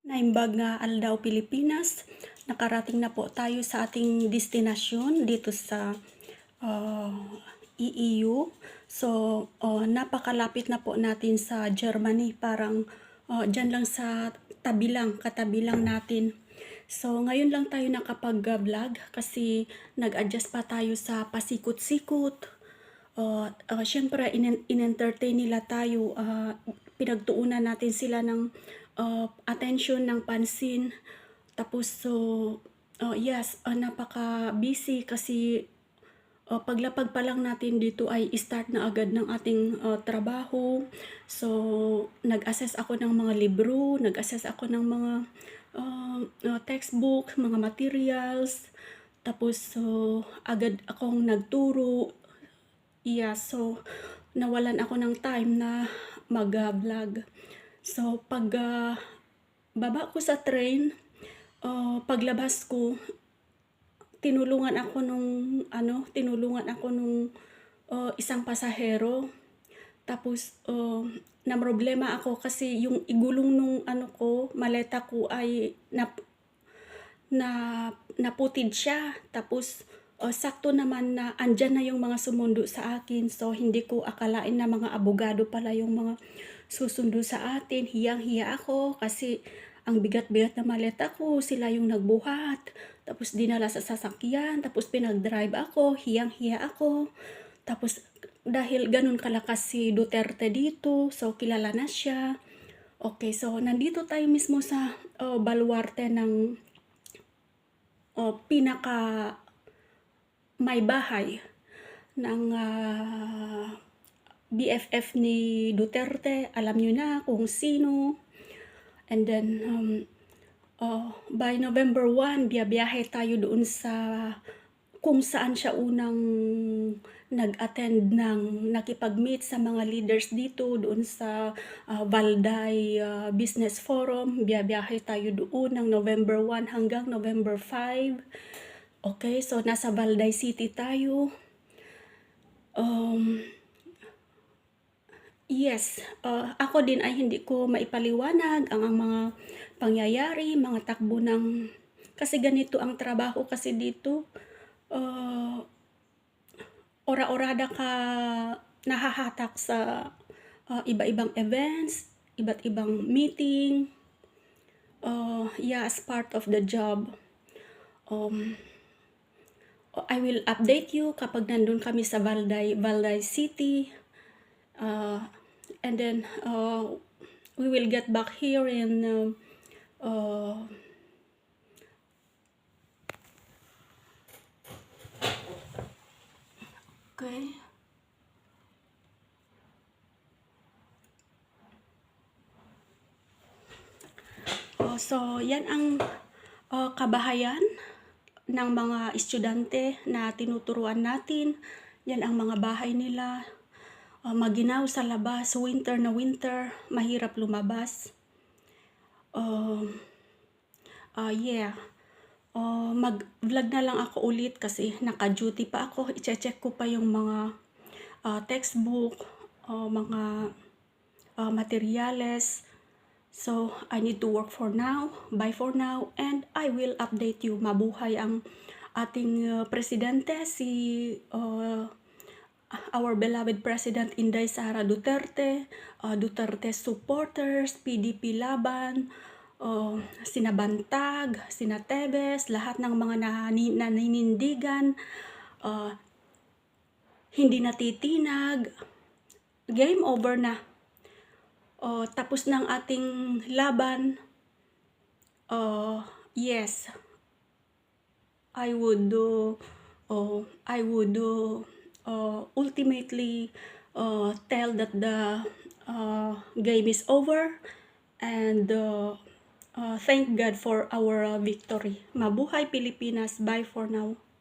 Naimbag nga aldaw Pilipinas, nakarating na po tayo sa ating destinasyon dito sa ah, EU. So, napakalapit na po natin sa Germany, parang dyan lang sa katabi lang natin. So, ngayon lang tayo nakapag-vlog kasi nag-adjust pa tayo sa pasikot-sikot. Syempre, in-entertain nila tayo, pinagtuunan natin sila ng attention, ng pansin. Tapos, yes, napaka-busy kasi paglapag pa lang natin dito ay start na agad ng ating trabaho. So, nag-assess ako ng mga libro, nag-assess ako ng mga textbook, mga materials. Tapos, agad akong nagturo. Yeah, so nawalan ako ng time na mag-vlog. So, baba ko sa train, paglabas ko, tinulungan ako nung isang pasahero. Tapos, namroblema ako kasi yung igulong nung maleta ko ay naputid siya. Tapos, sakto naman na andyan na yung mga sumundo sa akin. So, hindi ko akalain na mga abogado pala yung mga susundo sa atin. Hiyang-hiya ako kasi ang bigat-bigat na maleta ko, sila yung nagbuhat. Tapos, dinala sa sasakyan. Tapos, pinag-drive ako. Hiyang-hiya ako. Tapos, dahil ganun kalakas si Duterte dito, so kilala na siya. Okay, so nandito tayo mismo sa baluarte ng pinaka may bahay ng BFF ni Duterte. Alam nyo na kung sino. And then, by November 1, biyahe tayo doon sa kung saan siya unang nag-attend ng nakipag-meet sa mga leaders dito doon sa Valday Business Forum. Biyahe tayo doon ng November 1 hanggang November 5. Okay, so nasa Valday City tayo. Yes, ako din ay hindi ko maipaliwanag ang mga pangyayari, mga takbo ng... Kasi ganito ang trabaho kasi dito. Ora-orada ka nahahatak sa iba-ibang events, iba't ibang meeting. Yeah, as part of the job. I will update you kapag nandun kami sa Valday City. And then, we will get back here in okay. So, yan ang kabahayan ng mga estudyante na tinuturuan natin. Yan ang mga bahay nila. Maginaw sa labas, winter na winter, mahirap lumabas. Yeah. Mag-vlog na lang ako ulit kasi naka-duty pa ako. I-check ko pa yung mga textbook, mga materyales. So, I need to work for now, bye for now, and I will update you. Mabuhay ang ating presidente, si our beloved President Inday Sara Duterte, Duterte supporters, PDP laban, sina Bantag, sina Tebes, lahat ng mga naninindigan, hindi natitinag, game over na. Tapos ng ating laban. Yes, I would ultimately tell that the game is over, and thank God for our victory. Mabuhay Pilipinas. Bye for now.